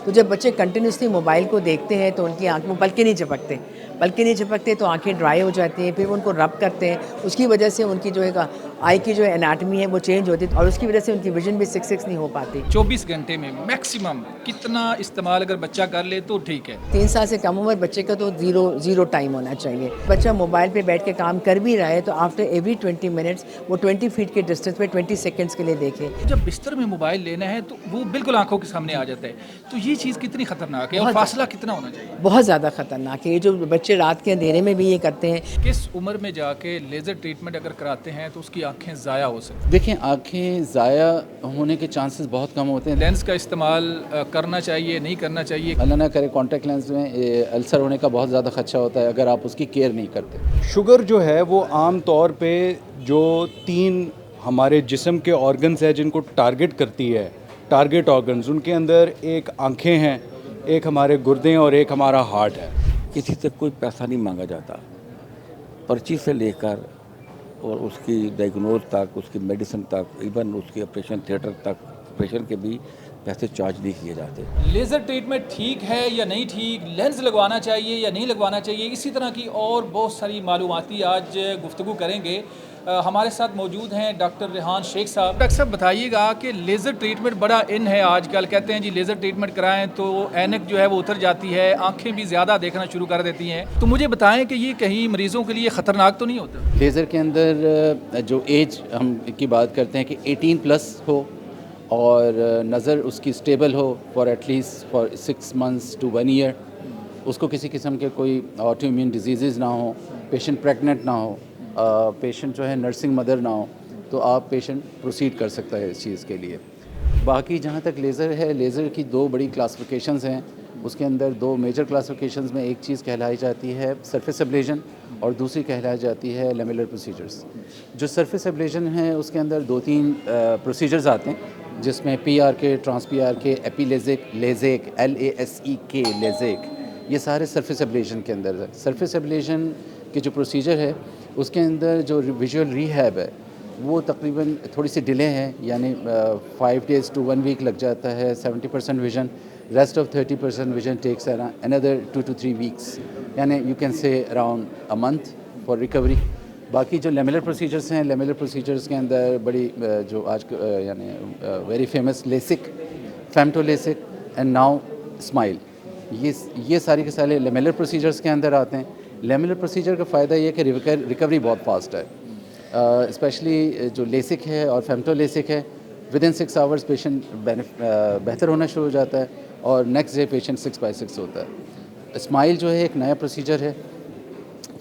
तो जब बच्चे कंटिन्यूसली मोबाइल को देखते हैं तो उनकी आँख में पलकें नहीं झपकते तो आँखें ड्राई हो जाती हैं, फिर उनको रब करते हैं, उसकी वजह से उनकी जो है आई की जो एनाटमी है वो चेंज होती है और उसकी वजह से उनकी विजन भी 6 नहीं हो पाती। 24 घंटे में मैक्सिमम कितना इस्तेमाल अगर बच्चा कर ले तो ठीक है? 3 साल से कम उम्र बच्चे का तो ज़ीरो टाइम होना चाहिए। बच्चा मोबाइल पे बैठ के काम कर भी रहा है तो आफ्टर एवरी 20 मिनट्स वो 20 फीट के डिस्टेंस पे 20 सेकंड्स के लिए देखे। जब बिस्तर में मोबाइल लेना है तो वो बिल्कुल आंखों के सामने आ जाता है, तो ये चीज़ कितनी खतरनाक है और फासला कितना होना चाहिए? बहुत ज़्यादा खतरनाक है। ये जो बच्चे रात के अंधेरे में भी ये करते हैं। किस उम्र में जाके लेज़र ट्रीटमेंट अगर कराते हैं तो उसकी आंखें ज़ाया हो सकती देखिए, आँखें ज़ाया होने के चांसेस बहुत कम होते हैं? हैं। लेंस का इस्तेमाल करना चाहिए, नहीं करना चाहिए? अल्लाह ना करे कॉन्टैक्ट लेंस में अल्सर होने का बहुत ज़्यादा खदशा होता है अगर आप उसकी केयर नहीं करते। शुगर जो है वो आम तौर पे जो 3 हमारे जिस्म के ऑर्गन्स हैं जिनको टारगेट करती है, टारगेट ऑर्गन्स, उनके अंदर एक आँखें हैं, एक हमारे गुर्दे हैं और एक हमारा हार्ट है। किसी से कोई पैसा नहीं मांगा जाता, पर्ची से लेकर और उसकी डायग्नोज तक, उसकी मेडिसिन तक, इवन उसके ऑपरेशन थिएटर तक, ऑपरेशन के भी पैसे चार्ज नहीं किए जाते। लेज़र ट्रीटमेंट ठीक है या नहीं ठीक, लेंस लगवाना चाहिए या नहीं लगवाना चाहिए, इसी तरह की और बहुत सारी मालूमाती आज गुफ्तगू करेंगे। हमारे साथ मौजूद हैं डॉक्टर रेहान शेख साहब। डॉक्टर साहब बताइएगा कि लेज़र ट्रीटमेंट बड़ा इन है आजकल, कहते हैं जी लेज़र ट्रीटमेंट कराएं तो ऐनक जो है वो उतर जाती है, आंखें भी ज़्यादा देखना शुरू कर देती हैं, तो मुझे बताएं कि ये कहीं मरीज़ों के लिए ख़तरनाक तो नहीं होता? लेज़र के अंदर जो एज हम की बात करते हैं कि 18 प्लस हो और नज़र उसकी स्टेबल हो for at least for 6 months to 1 year, उसको किसी किस्म के कोई ऑटो इम्यून डिजीज़ ना हो, पेशेंट प्रेग्नेंट ना हो, पेशेंट जो है नर्सिंग मदर ना हो, तो आप पेशेंट प्रोसीड कर सकता है इस चीज़ के लिए। बाकी जहाँ तक लेज़र है, लेज़र की 2 बड़ी क्लासिफिकेशंस हैं। उसके अंदर 2 मेजर क्लासिफिकेशंस में एक चीज़ कहलाई जाती है सरफेस एब्लेशन और दूसरी कहलाई जाती है लेमिलर प्रोसीजर्स। जो सरफेस एब्लेशन है उसके अंदर 2-3 प्रोसीजर्स आते हैं जिसमें PRK, ट्रांस PRK, एपीलेज़िक, लेज़ेक, LASEK, लेज़ेक, ये सारे सरफेस एब्लेशन के अंदर है। सरफेस एब्लेशन के जो प्रोसीजर है उसके अंदर जो विजुअल रिहैब है वो तकरीबन थोड़ी सी डिले है, यानी 5 days to 1 week लग जाता है, 70% vision, rest of 30% vision takes another 2 to 3 weeks, यानी you can say around a month for recovery. बाकी जो लेमिलर प्रोसीजर्स हैं, लेमिलर प्रोसीजर्स के अंदर बड़ी जो आज यानी very famous LASIK, femto LASIK and now SMILE, ये सारी के सारे लेमिलर प्रोसीजर्स के अंदर आते हैं। लेमिलर प्रोसीजर का फ़ायदा ये है कि रिकवरी बहुत फास्ट है, स्पेशली जो लेसिक है और फेमटो लेसिक है, विदिन 6 आवर्स पेशेंट बेहतर होना शुरू हो जाता है और नेक्स्ट डे पेशेंट 6/6 होता है। स्माइल जो है एक नया प्रोसीजर है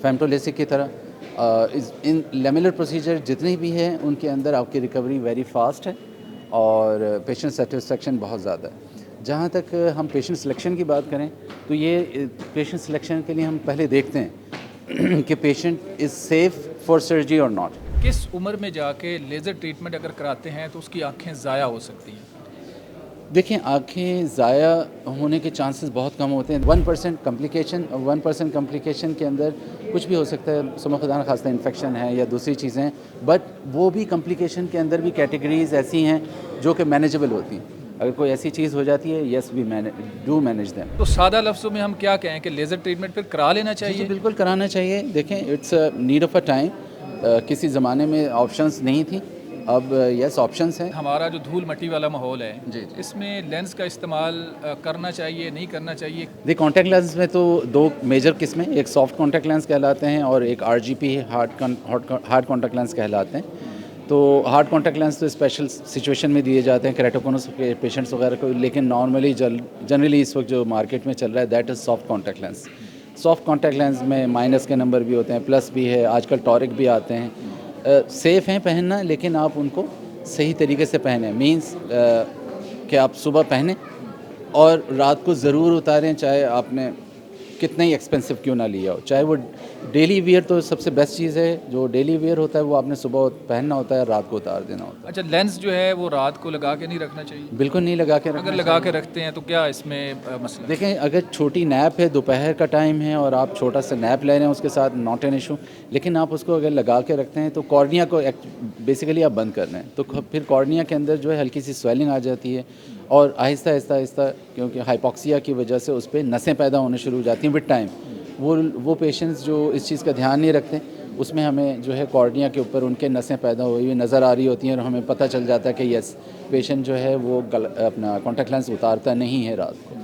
फेमटो लेसिक की तरह। इन लेमिलर प्रोसीजर जितने भी हैं उनके अंदर आपकी रिकवरी वेरी फास्ट है और पेशेंट सेटिस्फेक्शन बहुत ज़्यादा है। जहाँ तक हम पेशेंट सिलेक्शन की बात करें तो ये पेशेंट सिलेक्शन के लिए हम पहले देखते हैं कि patient is safe for surgery और नॉट। किस उम्र में जाके लेज़र ट्रीटमेंट अगर कराते हैं तो उसकी आंखें ज़ाया हो सकती हैं? देखिए, आँखें ज़ाया होने के चांसेस बहुत कम होते हैं। 1% कम्प्लिकेशन के अंदर कुछ भी हो सकता है, सुबह खुदा न खास्ता इन्फेक्शन है या दूसरी चीज़ें, बट वो भी कम्प्लिकेशन के अंदर भी कैटेगरीज़ ऐसी हैं जो कि मैनेजेबल होती हैं। अगर कोई ऐसी चीज़ हो जाती है, येस वी मैनेज देम। तो सादा लफ्ज़ों में हम क्या कहें कि लेज़र ट्रीटमेंट फिर करा लेना जी, चाहिए? बिल्कुल कराना चाहिए। देखें, it's need of a time. किसी ज़माने में ऑप्शंस नहीं थी, अब यस ऑप्शंस हैं। हमारा जो धूल मट्टी वाला माहौल है जी। इसमें लेंस का इस्तेमाल करना चाहिए, नहीं करना चाहिए? देखिए, कॉन्टैक्ट लेंस में तो 2 मेजर किस्में, एक सॉफ्ट कॉन्टैक्ट लेंस कहलाते हैं और एक RGP हार्ड कॉन्टैक्ट लेंस कहलाते हैं। तो हार्ड कॉन्टैक्ट लेंस तो स्पेशल सिचुएशन में दिए जाते हैं केराटोकोनस के पेशेंट्स वगैरह को, लेकिन नॉर्मली जनरली इस वक्त जो मार्केट में चल रहा है that is soft contact lens. Soft contact lens में माइनस के नंबर भी होते हैं, प्लस भी है, आजकल टॉरिक भी आते हैं। सेफ़ हैं पहनना, लेकिन आप उनको सही तरीके से पहने, मींस कि आप सुबह पहने और रात को ज़रूर उतारें, चाहे आपने कितना ही एक्सपेंसिव क्यों ना लिया हो। चाहे वो डेली वियर तो सबसे बेस्ट चीज़ है, जो डेली वियर होता है वो आपने सुबह पहनना होता है, रात को उतार देना होता है। अच्छा, लेंस जो है वो रात को लगा के नहीं रखना चाहिए? बिल्कुल नहीं लगा के रखना अगर लगा के रखते हैं तो क्या इसमें मसला? देखें, अगर छोटी नैप है, दोपहर का टाइम है और आप छोटा सा नैप ले रहे हैं उसके साथ, नॉट एन इशू, लेकिन आप उसको अगर लगा के रखते हैं तो कॉर्निया को बेसिकली आप बंद कर रहे हैं, तो फिर कॉर्निया के अंदर जो है हल्की सी स्वेलिंग आ जाती है और आहिस्ता आहिस्ता आहिस्ता क्योंकि हाइपॉक्सिया की वजह से उस पर नसें पैदा होने शुरू हो जाती हैं विद टाइम। वो पेशेंट्स जो इस चीज़ का ध्यान नहीं रखते, उसमें हमें जो है कॉर्निया के ऊपर उनके नसें पैदा हुई हुई नज़र आ रही होती हैं और हमें पता चल जाता है कि यस पेशेंट जो है वो अपना कॉन्टैक्ट लेंस उतारता नहीं है रात को।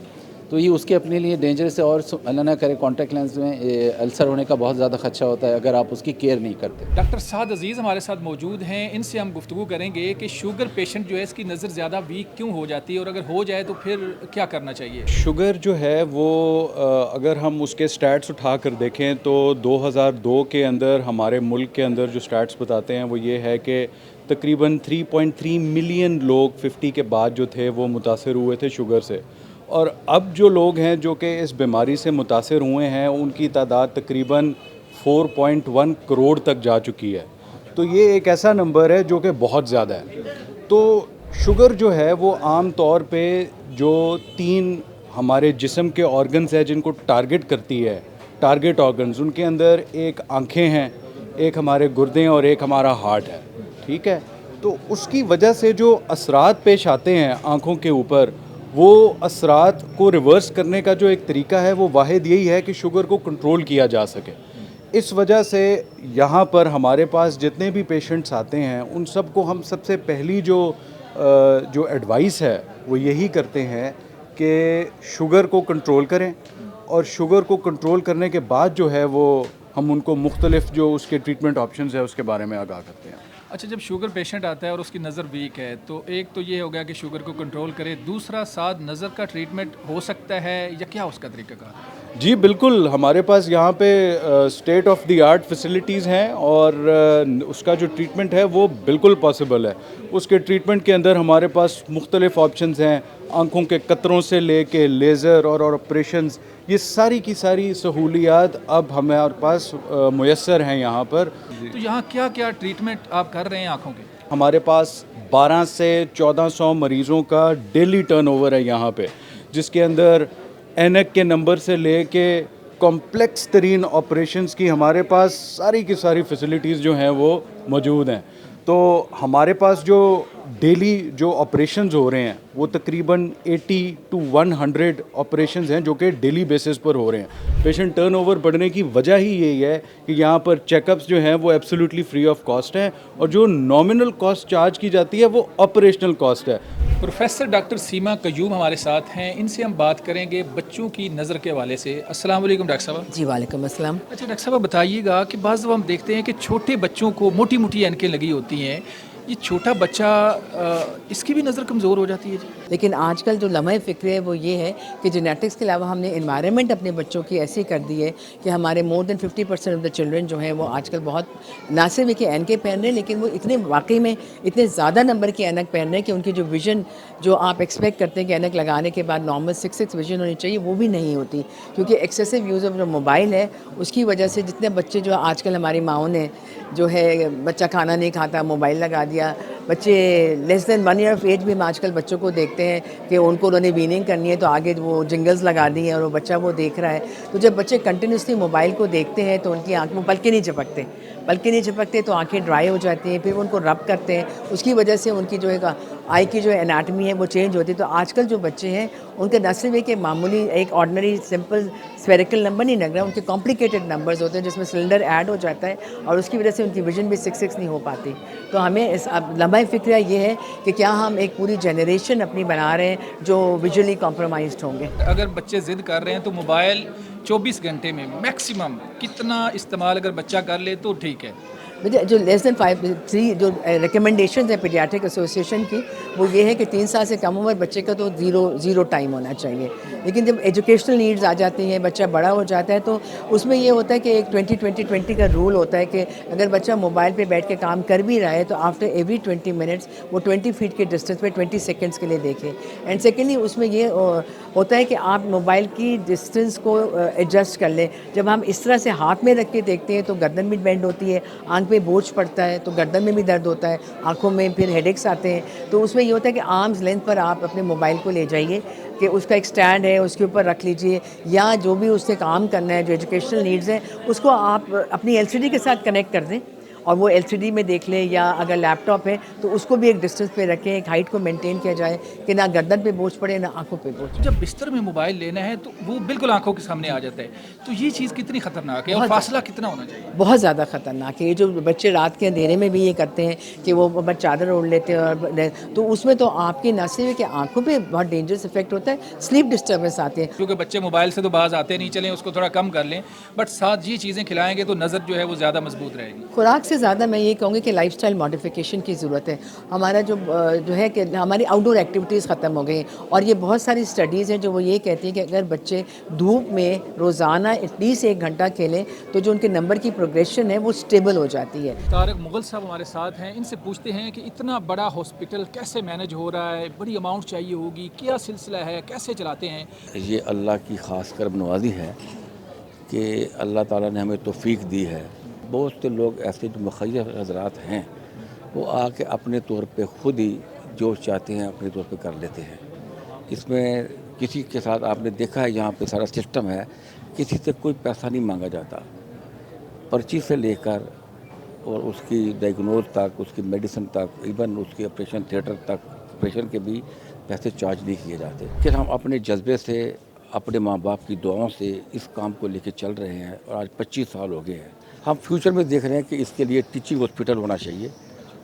तो ये उसके अपने लिए डेंजरस है और अल्लाह ना करे कॉन्टैक्ट लेंस में अल्सर होने का बहुत ज़्यादा खदशा होता है अगर आप उसकी केयर नहीं करते। डॉक्टर साद अजीज़ हमारे साथ मौजूद हैं, इनसे हम गुफ्तगू करेंगे कि शुगर पेशेंट जो है इसकी नज़र ज़्यादा वीक क्यों हो जाती है और अगर हो जाए तो फिर क्या करना चाहिए। शुगर जो है वो अगर हम उसके स्टैट्स उठा कर देखें तो 2002 के अंदर हमारे मुल्क के अंदर जो स्टैट्स बताते हैं वो ये है कि तकरीबन 3.3 मिलियन लोग 50 के बाद जो थे वो मुतासर हुए थे शुगर से, और अब जो लोग हैं जो कि इस बीमारी से मुतासर हुए हैं उनकी तादाद तकरीबन 4.1 करोड़ तक जा चुकी है। तो ये एक ऐसा नंबर है जो कि बहुत ज़्यादा है। तो शुगर जो है वो आम तौर पे जो 3 हमारे जिस्म के ऑर्गन्स हैं जिनको टारगेट करती है, टारगेट ऑर्गन्स, उनके अंदर एक आँखें हैं, एक हमारे गुर्दे और एक हमारा हार्ट है, ठीक है। तो उसकी वजह से जो असरात पेश आते हैं आँखों के ऊपर, वो असरात को रिवर्स करने का जो एक तरीका है वो वाहिद यही है कि शुगर को कंट्रोल किया जा सके। इस वजह से यहाँ पर हमारे पास जितने भी पेशेंट्स आते हैं उन सब को हम सबसे पहली जो एडवाइस है वो यही करते हैं कि शुगर को कंट्रोल करें, और शुगर को कंट्रोल करने के बाद जो है वो हम उनको मुख्तलिफ जो उसके ट्रीटमेंट ऑप्शंस है उसके बारे में आगाह करते हैं। अच्छा, जब शुगर पेशेंट आता है और उसकी नज़र वीक है तो एक तो ये हो गया कि शुगर को कंट्रोल करे, दूसरा साथ नज़र का ट्रीटमेंट हो सकता है या क्या उसका तरीक़ाकार है? जी बिल्कुल, हमारे पास यहाँ पे state of the art facilities हैं और उसका जो ट्रीटमेंट है वो बिल्कुल पॉसिबल है। उसके ट्रीटमेंट के अंदर हमारे पास मुख्तलिफ ऑप्शंस हैं, आँखों के कतरों से लेके लेज़र और ऑपरेशंस, ये सारी की सारी सहूलियात अब हमारे पास मुयस्सर हैं यहाँ पर। तो यहाँ क्या क्या ट्रीटमेंट आप कर रहे हैं आँखों के? हमारे पास 12 से 1400 मरीज़ों का डेली टर्नओवर है यहाँ पे, जिसके अंदर ऐनक के नंबर से लेके कॉम्प्लेक्स तरीन ऑपरेशंस की हमारे पास सारी की सारी फैसिलिटीज़ जो हैं वो मौजूद हैं। तो हमारे पास जो डेली जो ऑपरेशंस हो रहे हैं वो तकरीबन 80 to 100 ऑपरेशंस हैं जो कि डेली बेसिस पर हो रहे हैं। पेशेंट टर्नओवर बढ़ने की वजह ही यही है कि यहाँ पर चेकअप्स जो हैं वो एब्सोल्युटली फ्री ऑफ कॉस्ट हैं, और जो नॉमिनल कॉस्ट चार्ज की जाती है वो ऑपरेशनल कॉस्ट है। प्रोफेसर डॉक्टर सीमा कयूम हमारे साथ हैं, इनसे हम बात करेंगे बच्चों की नज़र के हवाले से। अस्सलाम वालेकुम डॉक्टर साहब। जी वालेकुम अस्सलाम। अच्छा डॉक्टर साहब, बताइएगा कि बाज़ दफ़ा हम देखते हैं कि छोटे बच्चों को मोटी मोटी ऐनकें लगी होती हैं, ये छोटा बच्चा इसकी भी नज़र कमज़ोर हो जाती है जी? लेकिन आजकल जो लम्हा फ़िक्र है वो ये है कि जेनेटिक्स के अलावा हमने इन्वायरमेंट अपने बच्चों की ऐसी कर दी है कि हमारे more than 50% of the children जो हैं वो आजकल बहुत ना सिर्फ कि ऐनकें पहन रहे हैं, लेकिन वो इतने वाकई में इतने ज़्यादा नंबर की ऐनक पहन रहे हैं कि उनकी जो विजन जो आप एक्सपेक्ट करते हैं कि ऐनक लगाने के बाद नॉर्मल 6 विजन होनी चाहिए वो भी नहीं होती, क्योंकि एक्सेसिव यूज़ ऑफ जो मोबाइल है उसकी वजह से जितने बच्चे जो आजकल हमारी माओं ने जो है बच्चा खाना नहीं खाता मोबाइल लगा दिया, बच्चे less than 1 year of age भी हम आजकल बच्चों को देखते हैं कि उन्होंने वीनिंग करनी है तो आगे वो जिंगल्स लगा दी हैं और वो बच्चा वो देख रहा है। तो जब बच्चे कंटिन्यूसली मोबाइल को देखते हैं तो उनकी आँख में पलकें नहीं झपकते तो आंखें ड्राई हो जाती हैं, फिर उनको रब करते हैं, उसकी वजह से उनकी जो है आई की जो एनाटमी है वो चेंज होती है। तो आजकल जो बच्चे हैं उनके न सिर्फ एक मामूली एक ऑर्डिनरी सिंपल स्फेरिकल नंबर नहीं लग रहा, उनके कॉम्प्लिकेटेड नंबर्स होते हैं जिसमें सिलेंडर ऐड हो जाता है और उसकी वजह से उनकी विजन भी 6 नहीं हो पाती। तो हमें इस अब लम्हा फ़िक्र ये है कि क्या हम एक पूरी जनरेशन अपनी बना रहे हैं जो विजुअली कॉम्प्रोमाइज्ड होंगे। अगर बच्चे ज़िद कर रहे हैं तो मोबाइल 24 घंटे में मैक्सिमम कितना इस्तेमाल अगर बच्चा कर ले तो ठीक है? जो लेस देन 3 जो रिकमेंडेशन है पीडियाट्रिक एसोसिएशन की वो ये है कि 3 साल से कम उम्र बच्चे का तो ज़ीरो टाइम होना चाहिए। लेकिन जब एजुकेशनल नीड्स आ जाती हैं, बच्चा बड़ा हो जाता है तो उसमें ये होता है कि एक 20-20-20 का रूल होता है कि अगर बच्चा मोबाइल पे बैठ के काम कर भी रहा है तो आफ्टर एवरी 20 मिनट्स वो 20 फीट के डिस्टेंस पे 20 सेकेंड्स के लिए देखें। एंड सेकेंडली उसमें ये होता है कि आप मोबाइल की डिस्टेंस को एडजस्ट कर लें। जब हम इस तरह से हाथ में रख के देखते हैं तो गर्दन भी बेंड होती है, आंख पे बोझ पड़ता है तो गर्दन में भी दर्द होता है, आंखों में फिर हेडेक्स आते हैं। तो उसमें ये होता है कि आर्म्स लेंथ पर आप अपने मोबाइल को ले जाइए कि उसका एक स्टैंड है उसके ऊपर रख लीजिए, या जो भी उससे काम करना है जो एजुकेशनल नीड्स हैं उसको आप अपनी एलसीडी के साथ कनेक्ट कर दें और वो LCD में देख लें, या अगर लैपटॉप है तो उसको भी एक डिस्टेंस पे रखें, एक हाइट को मेंटेन किया जाए कि ना गर्दन पे बोझ पड़े ना आंखों पे बोझ। जब बिस्तर में मोबाइल लेना है तो वो बिल्कुल आंखों के सामने आ जाता है, तो ये चीज़ कितनी खतरनाक है और फासला कितना होना चाहिए? बहुत ज़्यादा ख़तरनाक है। ये जो बच्चे रात के अंधेरे में भी ये करते हैं कि वो चादर ओढ़ लेते हैं, और तो उसमें तो आपकी न सिर्फ कि आंखों पे बहुत डेंजरस इफेक्ट होता है, स्लीप डिस्टर्बेंस आते हैं। क्योंकि बच्चे मोबाइल से तो बाज आते नहीं, चलें उसको थोड़ा कम कर लें, बट साथ ये चीज़ें खिलाएंगे तो नज़र जो है वो ज़्यादा मजबूत रहेगी। खुराक से ज़्यादा मैं ये कहूँगी कि लाइफस्टाइल मॉडिफिकेशन की ज़रूरत है। हमारा जो है कि हमारी आउटडोर एक्टिविटीज़ ख़त्म हो गई हैं, और ये बहुत सारी स्टडीज़ हैं जो वो ये कहती हैं कि अगर बच्चे धूप में रोज़ाना एटलीस्ट 1 घंटा खेलें तो जो उनके नंबर की प्रोग्रेशन है वो स्टेबल हो जाती है। तारक मुगल साहब हमारे साथ हैं, इनसे पूछते हैं कि इतना बड़ा हॉस्पिटल कैसे मैनेज हो रहा है, बड़ी अमाउंट चाहिए होगी, क्या सिलसिला है, कैसे चलाते हैं? ये अल्लाह की ख़ास करम नवाज़ी है कि अल्लाह ताला ने हमें तौफ़ीक दी है। बहुत से लोग ऐसे जो मुख़य्यर हज़रात हैं वो आके अपने तौर पे ख़ुद ही जो चाहते हैं अपने तौर पे कर लेते हैं। इसमें किसी के साथ आपने देखा है यहाँ पे सारा सिस्टम है, किसी से कोई पैसा नहीं मांगा जाता। पर्ची से लेकर और उसकी डायग्नोज तक, उसकी मेडिसिन तक, इवन उसके ऑपरेशन थिएटर तक, ऑपरेशन के भी पैसे चार्ज नहीं किए जाते। फिर हम अपने जज्बे से, अपने माँ बाप की दुआओं से इस काम को लेके चल रहे हैं और आज 25 साल हो गए हैं। हम फ्यूचर में देख रहे हैं कि इसके लिए टीचिंग हॉस्पिटल होना चाहिए।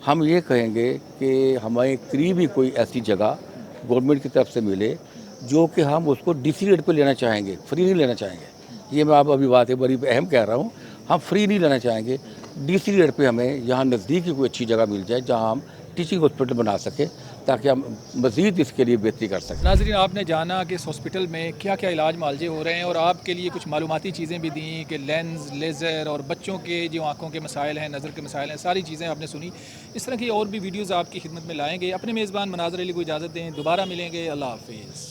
हम ये कहेंगे कि हमें करीब ही कोई ऐसी जगह गवर्नमेंट की तरफ से मिले जो कि हम उसको DC रेट पे लेना चाहेंगे, फ्री नहीं लेना चाहेंगे। ये मैं आप अभी बात है बड़ी अहम कह रहा हूँ, हम फ्री नहीं लेना चाहेंगे। DC रेट पे हमें यहाँ नज़दीक ही कोई अच्छी जगह मिल जाए जहाँ हम टीचिंग हॉस्पिटल बना सकें, ताकि हम मज़ीद इसके लिए बेहतरी कर सकें। नाज़रीन, आपने जाना कि इस हॉस्पिटल में क्या क्या इलाज मुआलजे हो रहे हैं, और आपके लिए कुछ मालूमाती चीज़ें भी दी कि लेंस, लेज़र और बच्चों के जो आँखों के मसाइल हैं, नज़र के मसाइल हैं, सारी चीज़ें आपने सुनी। इस तरह की और भी वीडियोज़ आपकी खिदमत में लाएँगे। अपने मेज़बान मनाज़र अली को इजाज़त दें, दोबारा मिलेंगे। अल्लाह हाफ़िज़।